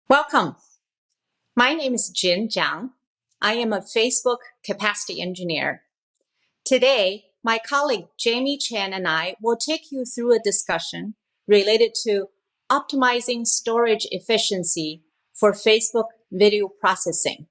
Welcome. My name is Zhang. I am a Facebook capacity engineer. Today, my colleague Jamie Chen and I will take you through a discussion related to optimizing storage efficiency for Facebook video processing.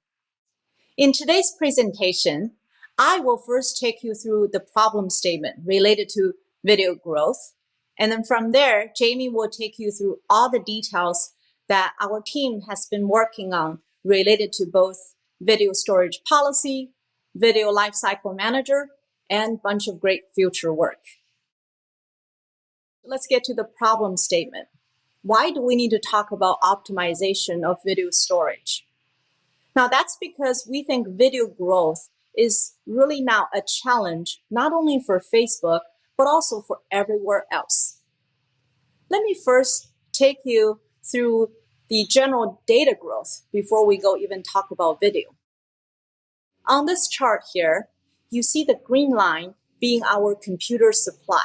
In today's presentation, I will first take you through the problem statement related to video growth. And then from there, Jamie will take you through all the details that our team has been working on related to both video storage policy, video lifecycle manager, and a bunch of great future work. Let's get to the problem statement. Why do we need to talk about optimization of video storage? Now, that's because we think video growth is really now a challenge, not only for Facebook, but also for everywhere else. Let me first take you through the general data growth before we go even talk about video. On this chart here, you see the green line being our computer supply.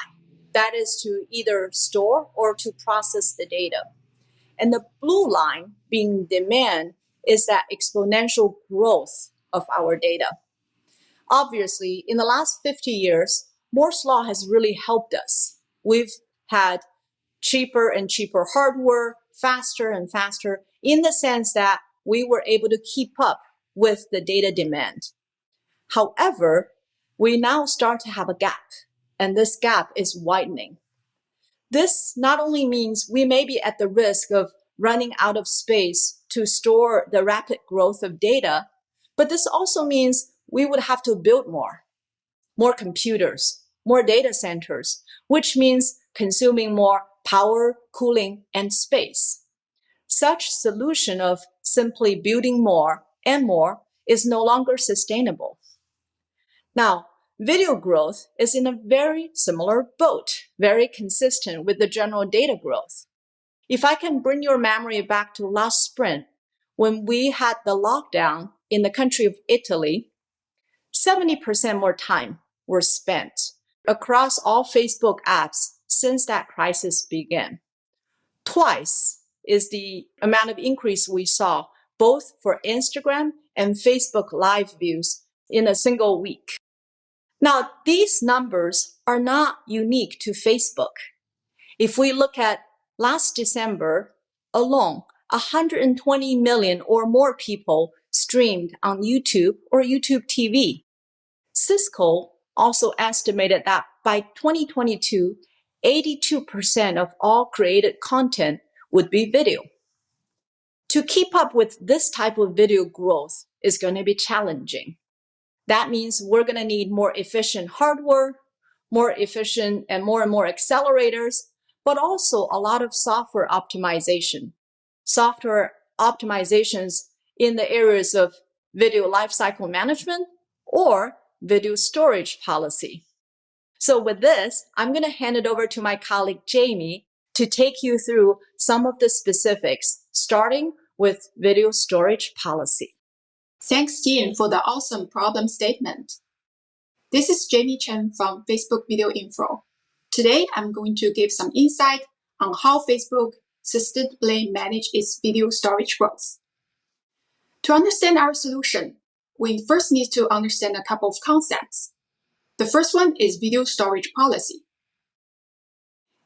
That is to either store or to process the data. And the blue line being demand is that exponential growth of our data. Obviously, in the last 50 years, Moore's law has really helped us. We've had cheaper and cheaper hardware, faster and faster, in the sense that we were able to keep up with the data demand. However, we now start to have a gap, and this gap is widening. This not only means we may be at the risk of running out of space to store the rapid growth of data, but this also means we would have to build more computers, more data centers, which means consuming more power, cooling, and space. Such solution of simply building more and more is no longer sustainable. Now, video growth is in a very similar boat, very consistent with the general data growth. If I can bring your memory back to last spring, when we had the lockdown in the country of Italy, 70% more time was spent across all Facebook apps since that crisis began. Twice is the amount of increase we saw both for Instagram and Facebook Live views in a single week. Now, these numbers are not unique to Facebook. If we look at last December alone, 120 million or more people streamed on YouTube or YouTube TV. Cisco also estimated that by 2022, 82% of all created content would be video. To keep up with this type of video growth is going to be challenging. That means we're going to need more efficient hardware, more efficient and more accelerators, but also a lot of software optimization. Software optimizations in the areas of video lifecycle management or video storage policy. So with this, I'm going to hand it over to my colleague Jamie to take you through some of the specifics, starting with video storage policy. Thanks, Jen, for the awesome problem statement. This is Jamie Chen from Facebook Video Info. Today, I'm going to give some insight on how Facebook sustainably manage its video storage growth. To understand our solution, we first need to understand a couple of concepts. The first one is video storage policy.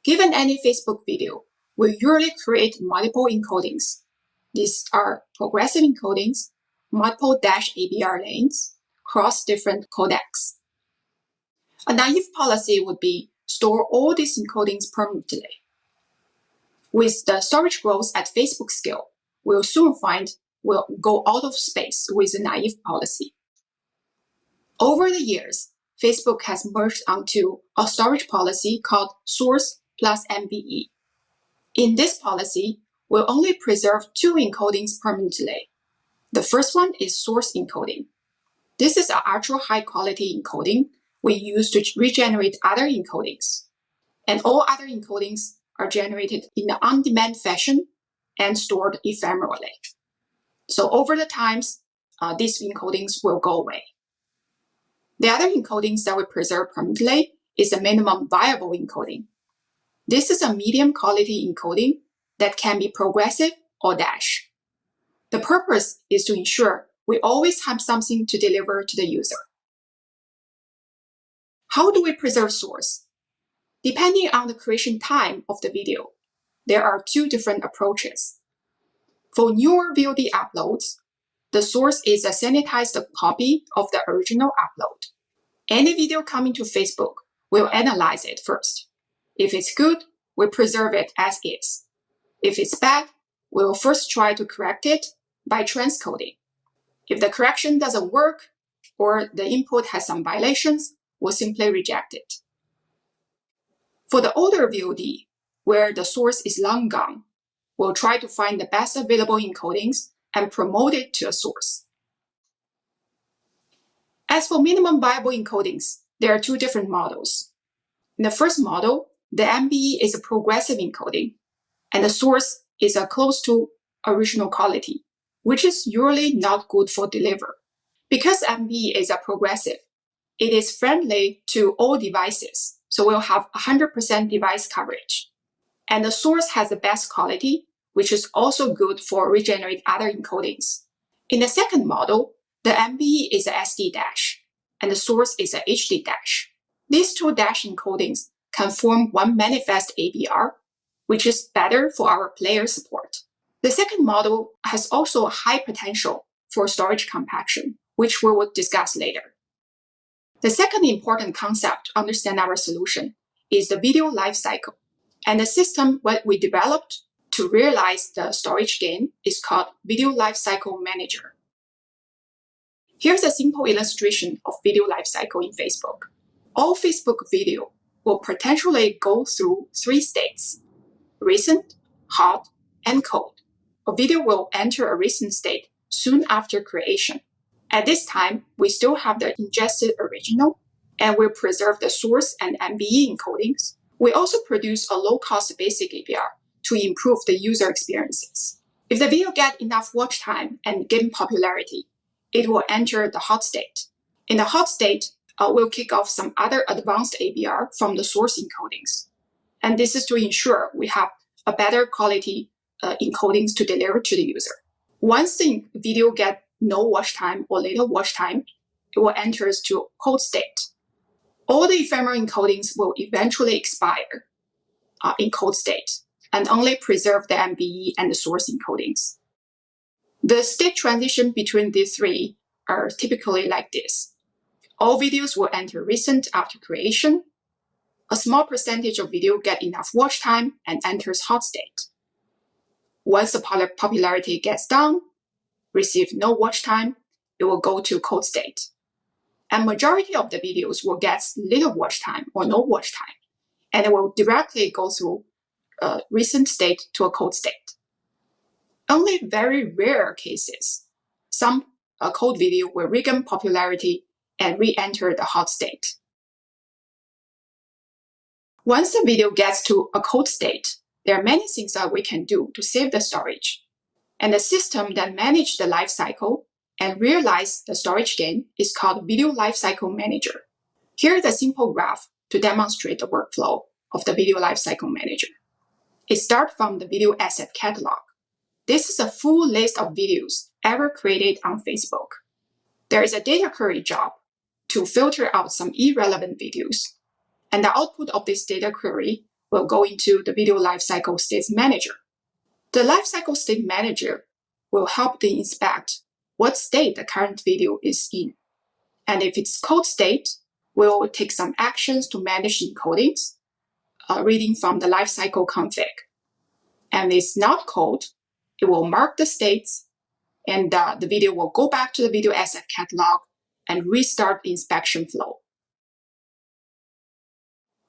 Given any Facebook video, we usually create multiple encodings. These are progressive encodings, multiple -ABR lanes, across different codecs. A naive policy would be store all these encodings permanently. With the storage growth at Facebook scale, we'll soon find we'll go out of space with a naive policy. Over the years, Facebook has merged onto a storage policy called source plus MVE. In this policy, we'll only preserve two encodings permanently. The first one is source encoding. This is an ultra high quality encoding we use to regenerate other encodings. And all other encodings are generated in an on-demand fashion and stored ephemerally. So over the times, these encodings will go away. The other encodings that we preserve permanently is a minimum viable encoding. This is a medium quality encoding that can be progressive or dash. The purpose is to ensure we always have something to deliver to the user. How do we preserve source? Depending on the creation time of the video, there are two different approaches. For newer VOD uploads, the source is a sanitized copy of the original upload. Any video coming to Facebook, we'll analyze it first. If it's good, we preserve it as is. If it's bad, we will first try to correct it by transcoding. If the correction doesn't work or the input has some violations, we'll simply reject it. For the older VOD, where the source is long gone, we'll try to find the best available encodings and promote it to a source. As for minimum viable encodings, there are two different models. In the first model, the MVE is a progressive encoding, and the source is a close to original quality, which is usually not good for deliver. Because MVE is a progressive, it is friendly to all devices, so we'll have 100% device coverage. And the source has the best quality, which is also good for regenerate other encodings. In the second model, the MVE is a SD dash, and the source is a HD dash. These two dash encodings can form one manifest ABR, which is better for our player support. The second model has also a high potential for storage compaction, which we will discuss later. The second important concept to understand our solution is the video lifecycle. And the system what we developed to realize the storage gain is called Video Lifecycle Manager. Here's a simple illustration of video lifecycle in Facebook. All Facebook video will potentially go through three states: recent, hot, and cold. A video will enter a recent state soon after creation. At this time, we still have the ingested original, and we'll preserve the source and MVE encodings. We also produce a low-cost basic APR to improve the user experiences. If the video gets enough watch time and gain popularity, it will enter the hot state. In the hot state, we'll kick off some other advanced APR from the source encodings. And this is to ensure we have a better quality encodings to deliver to the user. Once the video gets no watch time or little watch time, it will enter to cold state. All the ephemeral encodings will eventually expire in cold state and only preserve the MVE and the source encodings. The state transition between these three are typically like this. All videos will enter recent after creation. A small percentage of video get enough watch time and enters hot state. Once the popularity gets down, receive no watch time, it will go to cold state. And majority of the videos will get little watch time or no watch time, and it will directly go through a recent state to a cold state. Only very rare cases, some cold video will regain popularity and re-enter the hot state. Once the video gets to a cold state, there are many things that we can do to save the storage. And the system that manages the life cycle and realize the storage gain is called Video Lifecycle Manager. Here is a simple graph to demonstrate the workflow of the Video Lifecycle Manager. It starts from the video asset catalog. This is a full list of videos ever created on Facebook. There is a data query job to filter out some irrelevant videos, and the output of this data query will go into the Video Lifecycle State Manager. The Lifecycle State Manager will help the inspect what state the current video is in. And if it's cold state, we'll take some actions to manage encodings, reading from the lifecycle config. And if it's not cold, it will mark the states, and the video will go back to the video asset catalog and restart the inspection flow.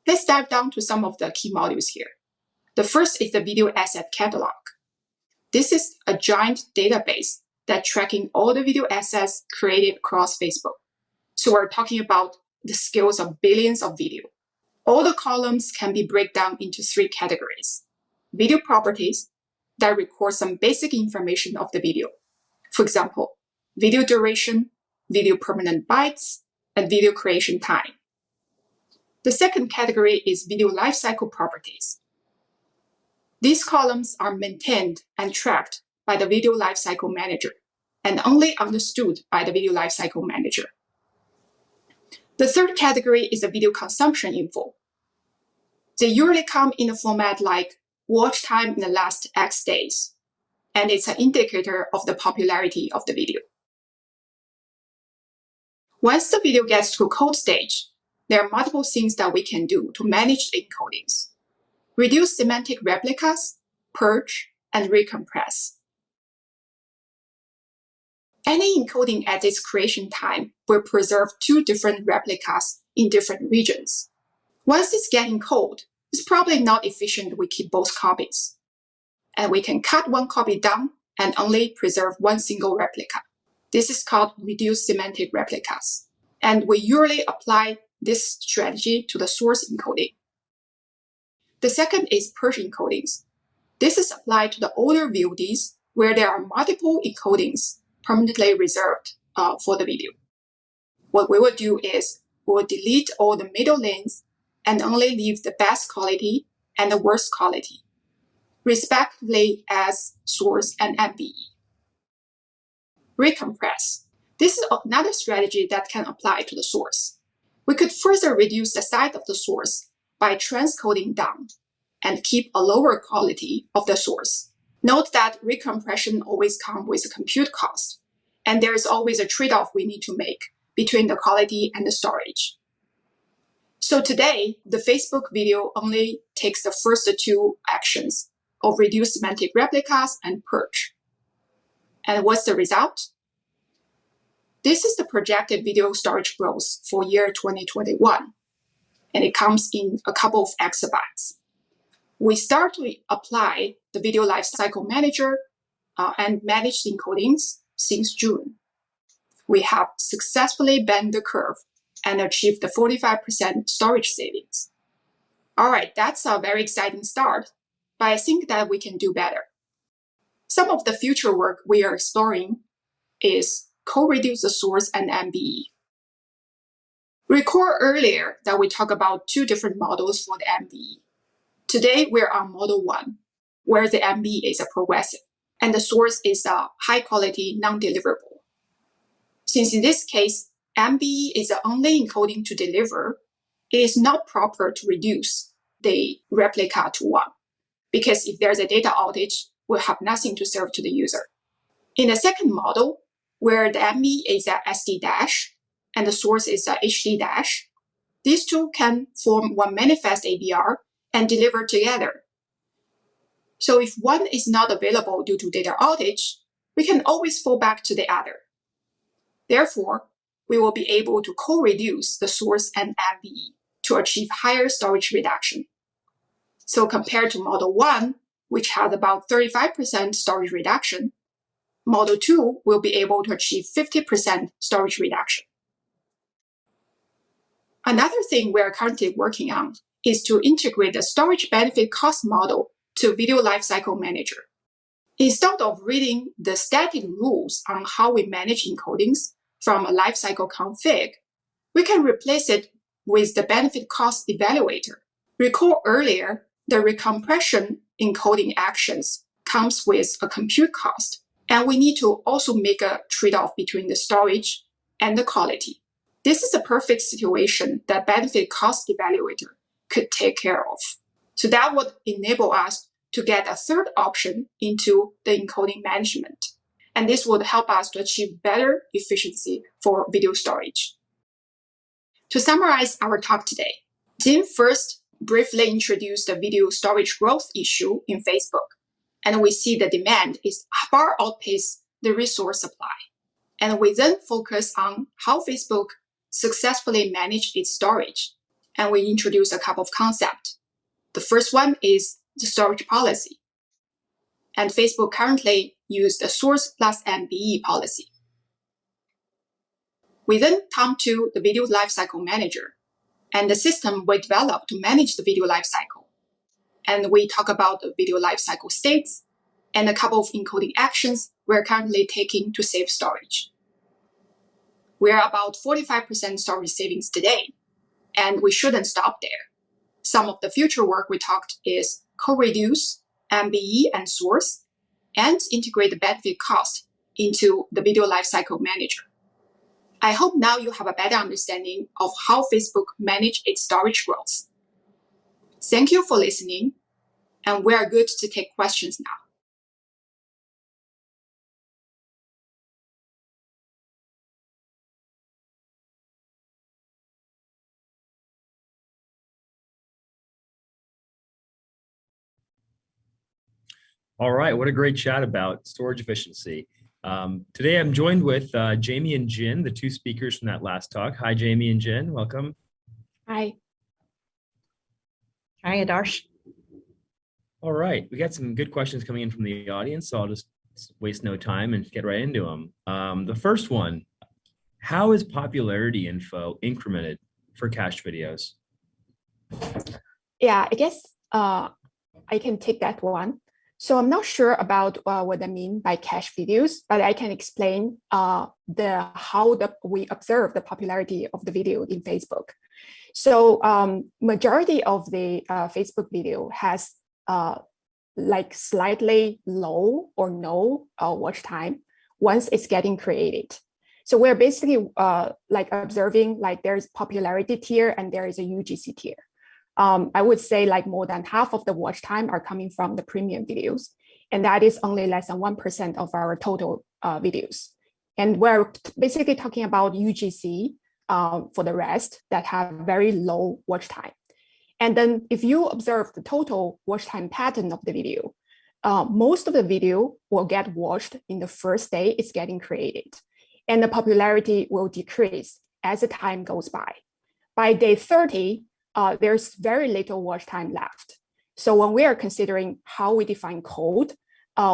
Let's dive down to some of the key modules here. The first is the video asset catalog. This is a giant database that's tracking all the video assets created across Facebook. So we're talking about the scales of billions of video. All the columns can be broken down into three categories. Video properties that record some basic information of the video. For example, video duration, video permanent bytes, and video creation time. The second category is video lifecycle properties. These columns are maintained and tracked by the Video Lifecycle Manager and only understood by the Video Lifecycle Manager. The third category is the video consumption info. They usually come in a format like watch time in the last X days, and it's an indicator of the popularity of the video. Once the video gets to code stage, there are multiple things that we can do to manage the encodings. Reduce semantic replicas, purge, and recompress. Any encoding at its creation time will preserve two different replicas in different regions. Once it's getting cold, it's probably not efficient we keep both copies. And we can cut one copy down and only preserve one single replica. This is called reduced semantic replicas. And we usually apply this strategy to the source encoding. The second is purge encodings. This is applied to the older VODs where there are multiple encodings permanently reserved for the video. What we will do is we will delete all the middle lanes and only leave the best quality and the worst quality, respectively as source and MBE. Recompress. This is another strategy that can apply to the source. We could further reduce the size of the source by transcoding down and keep a lower quality of the source. Note that recompression always comes with a compute cost, and there is always a trade-off we need to make between the quality and the storage. So today, the Facebook video only takes the first two actions of reduce semantic replicas and purge. And what's the result? This is the projected video storage growth for year 2021, and it comes in a couple of exabytes. We start to apply the Video Lifecycle Manager and manage the encodings since June. We have successfully bent the curve and achieved the 45% storage savings. All right, that's a very exciting start, but I think that we can do better. Some of the future work we are exploring is co-reduce the source and MBE. Recall earlier that we talked about two different models for the MBE. Today, we're on model 1, where the MBE is a progressive, and the source is a high-quality non-deliverable. Since in this case, MBE is the only encoding to deliver, it is not proper to reduce the replica to 1, because if there's a data outage, we'll have nothing to serve to the user. In the second model, where the MBE is a SD dash and the source is a HD dash, these two can form one manifest ABR and deliver together. So if one is not available due to data outage, we can always fall back to the other. Therefore, we will be able to co-reduce the source and MBE to achieve higher storage reduction. So compared to Model 1, which had about 35% storage reduction, Model 2 will be able to achieve 50% storage reduction. Another thing we are currently working on is to integrate the storage benefit cost model to Video Lifecycle Manager. Instead of reading the static rules on how we manage encodings from a lifecycle config, we can replace it with the benefit cost evaluator. Recall earlier, the recompression encoding actions comes with a compute cost, and we need to also make a trade-off between the storage and the quality. This is a perfect situation that benefit cost evaluator could take care of. So that would enable us to get a third option into the encoding management. And this would help us to achieve better efficiency for video storage. To summarize our talk today, Jin first briefly introduced the video storage growth issue in Facebook, and we see the demand is far outpace the resource supply. And we then focus on how Facebook successfully managed its storage, and we introduce a couple of concepts. The first one is the storage policy, and Facebook currently uses the source plus MBE policy. We then come to the Video Lifecycle Manager and the system we developed to manage the video lifecycle. And we talk about the video lifecycle states and a couple of encoding actions we're currently taking to save storage. We are about 45% storage savings today, and we shouldn't stop there. Some of the future work we talked is co-reduce, MBE, and source, and integrate the benefit cost into the video lifecycle manager. I hope now you have a better understanding of how Facebook manages its storage growth. Thank you for listening, and we are good to take questions now. All right, what a great chat about storage efficiency. Today I'm joined with Jamie and Jin, the two speakers from that last talk. Hi, Jamie and Jin, welcome. Hi. Hi, Adarsh. All right, we got some good questions coming in from the audience, so I'll just waste no time and get right into them. The first one, how is popularity info incremented for cached videos? Yeah, I guess I can take that one. So I'm not sure about what I mean by cache videos, but I can explain how we observe the popularity of the video in Facebook. So majority of the Facebook video has like slightly low or no watch time once it's getting created. So we're basically like observing like there's popularity tier and there is a UGC tier. I would say like more than half of the watch time are coming from the premium videos. And that is only less than 1% of our total videos. And we're basically talking about UGC for the rest that have very low watch time. And then if you observe the total watch time pattern of the video, most of the video will get watched in the first day it's getting created. And the popularity will decrease as the time goes by. By day 30, there's very little watch time left. So when we are considering how we define code,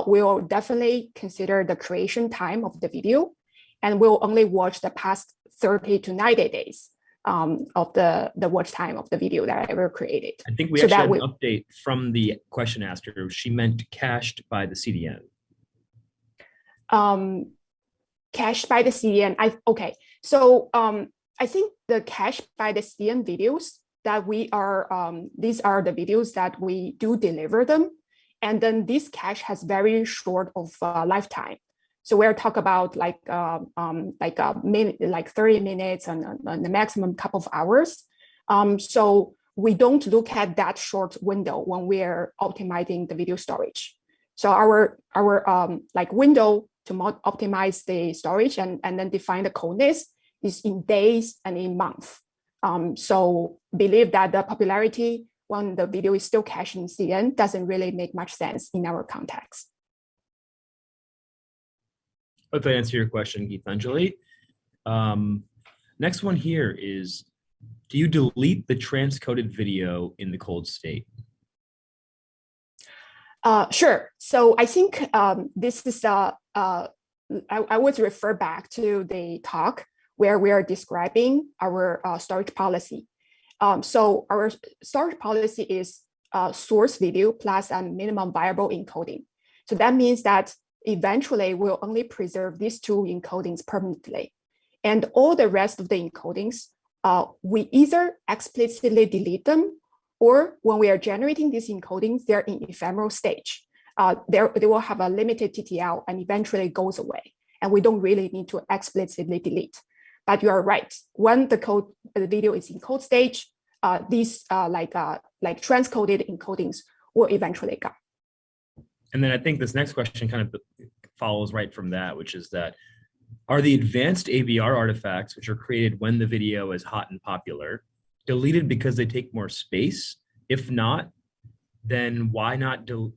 we'll definitely consider the creation time of the video, and we'll only watch the past 30 to 90 days of the watch time of the video that I ever created. I think we actually have an update from the question asker. She meant cached by the CDN. Cached by the CDN. Okay, so I think the cached by the CDN videos that we are, these are the videos that we do deliver them. And then this cache has very short of lifetime. So we're talking about like a minute, like 30 minutes and the maximum couple of hours. So we don't look at that short window when we're optimizing the video storage. So our like window to optimize the storage and then define the codeness is in days and in months. So believe that the popularity when the video is still cached in CN doesn't really make much sense in our context. Hope that answer your question, Geethanjali. Next one here is, do you delete the transcoded video in the cold state? Sure. So I think this is I would refer back to the talk where we are describing our storage policy. So our storage policy is source video plus a minimum viable encoding. So that means that eventually we'll only preserve these two encodings permanently. And all the rest of the encodings, we either explicitly delete them, or when we are generating these encodings, they're in ephemeral stage. They will have a limited TTL and eventually goes away. And we don't really need to explicitly delete. But you are right. When the video is in code stage, these like transcoded encodings will eventually go. And then I think this next question kind of follows right from that, which is that, are the advanced AVR artifacts, which are created when the video is hot and popular, deleted because they take more space? If not, then why not delete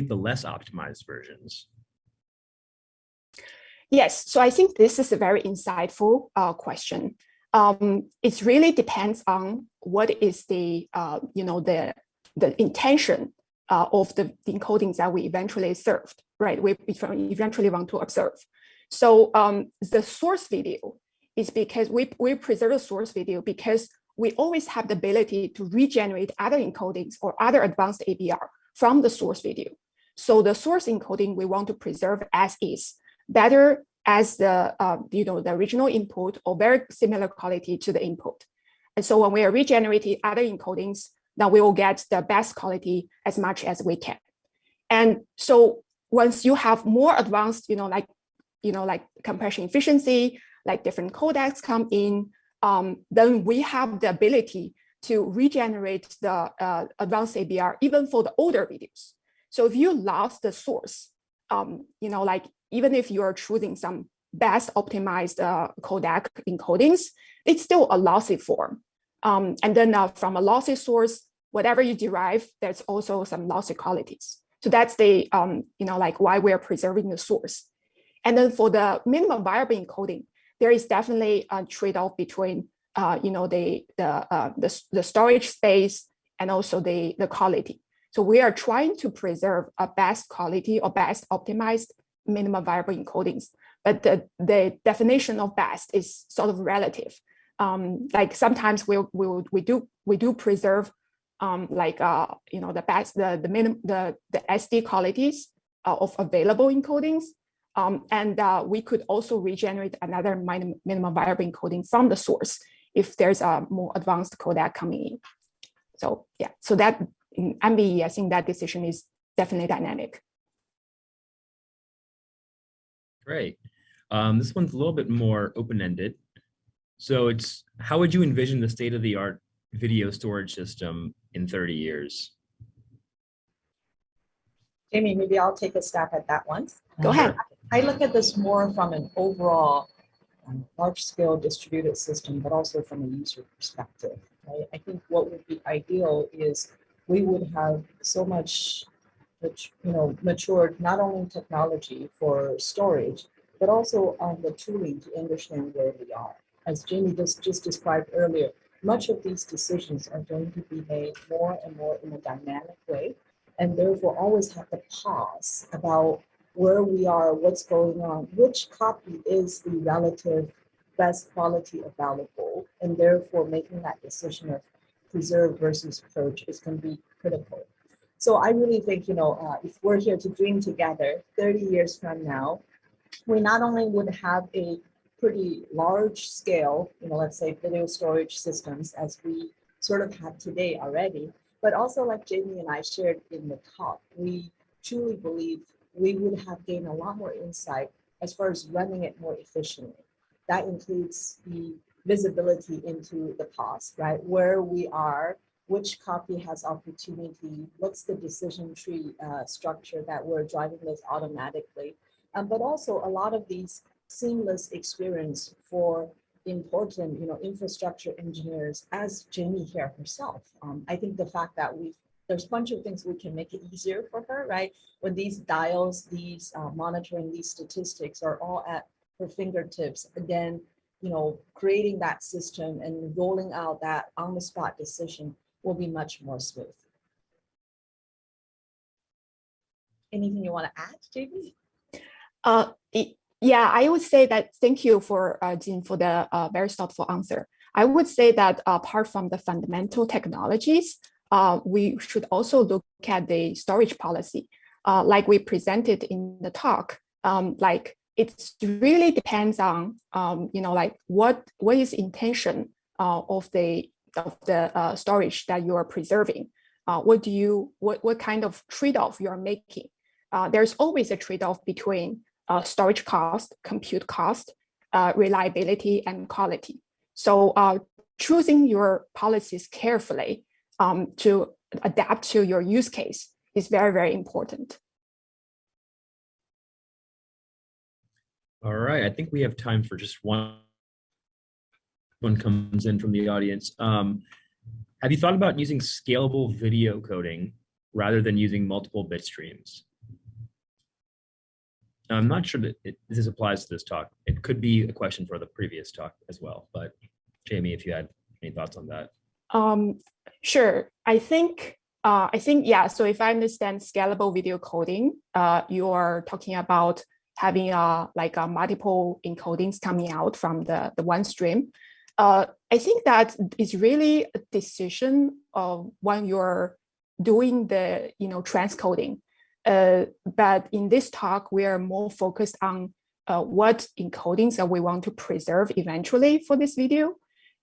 the less optimized versions? Yes, so I think this is a very insightful question. It really depends on what is the the intention of the encodings that we eventually served, right? We eventually want to observe. So the source video is because we preserve the source video because we always have the ability to regenerate other encodings or other advanced AVR from the source video. So the source encoding we want to preserve as is, better as the the original input or very similar quality to the input. And so when we are regenerating other encodings, then we will get the best quality as much as we can. And so once you have more advanced, like compression efficiency, like different codecs come in, then we have the ability to regenerate the advanced ABR even for the older videos. So if you lost the source, like even if you're choosing some best optimized codec encodings, it's still a lossy form. And then from a lossy source, whatever you derive, there's also some lossy qualities. So that's the, like why we're preserving the source. And then for the minimum viable encoding, there is definitely a trade-off between, the storage space and also the quality. So we are trying to preserve a best quality or best optimized minimum viable encodings, but the definition of best is sort of relative. Like sometimes we do preserve the best, the SD qualities of available encodings. And we could also regenerate another minimum viable encoding from the source if there's a more advanced codec coming in. So yeah, so that in MVE, I think that decision is definitely dynamic. Great. This one's a little bit more open-ended. So it's, how would you envision the state-of-the-art video storage system in 30 years? Jamie, maybe I'll take a stab at that one. Go ahead. I look at this more from an overall large-scale distributed system, but also from a user perspective. Right? I think what would be ideal is we would have so much, matured not only technology for storage, but also on the tooling to understand where we are. As Jamie just described earlier, much of these decisions are going to be made more and more in a dynamic way, and therefore always have to pause about where we are, what's going on, which copy is the relative best quality available, and therefore making that decision of preserve versus purge is going to be critical. So I really think, if we're here to dream together 30 years from now, we not only would have a pretty large scale, let's say video storage systems as we sort of have today already, but also like Jamie and I shared in the talk, we truly believe we would have gained a lot more insight as far as running it more efficiently. That includes the visibility into the cost, right? Where we are, which copy has opportunity, what's the decision tree structure that we're driving this automatically. But also a lot of these seamless experience for important, infrastructure engineers, as Jamie here herself. I think the fact that there's a bunch of things we can make it easier for her, right? When these dials, these monitoring, these statistics are all at her fingertips, again, creating that system and rolling out that on-the-spot decision will be much more smooth. Anything you want to add, Jamie? Yeah, I would say that thank you for Jean for the very thoughtful answer. I would say that apart from the fundamental technologies, we should also look at the storage policy. Like we presented in the talk, like it really depends on, like what is intention of the storage that you are preserving. What kind of trade-off you are making? There's always a trade-off between storage cost, compute cost, reliability, and quality. So choosing your policies carefully to adapt to your use case is very, very important. All right, I think we have time for just one comes in from the audience. Have you thought about using scalable video coding rather than using multiple bit streams? I'm not sure that this applies to this talk. It could be a question for the previous talk as well, but Jamie, if you had any thoughts on that. Sure. I think, yeah. So if I understand scalable video coding, you are talking about having multiple encodings coming out from the one stream. I think that is really a decision of when you're doing the transcoding. But in this talk, we are more focused on what encodings that we want to preserve eventually for this video.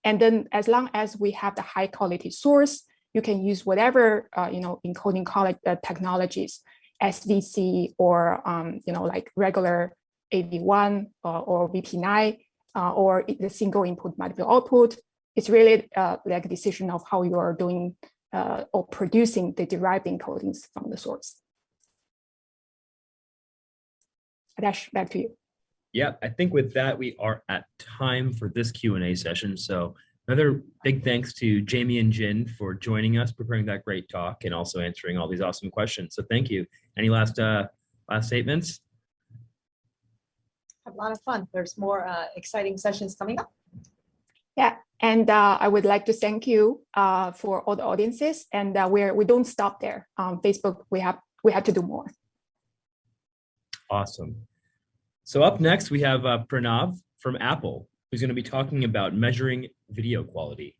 And then as long as we have the high quality source, you can use whatever encoding technologies. SVC or like regular AV1 or VP9 or the single input multiple output. It's really like a decision of how you are doing or producing the derived encodings from the source. Adash, back to you. Yeah, I think with that, we are at time for this Q&A session. So another big thanks to Jamie and Jin for joining us, preparing that great talk, and also answering all these awesome questions. So thank you. Any last statements? Have a lot of fun. There's more exciting sessions coming up. Yeah, and I would like to thank you for all the audiences, and we don't stop there. Facebook, we have to do more. Awesome. So up next, we have Pranav from Apple, who's going to be talking about measuring video quality.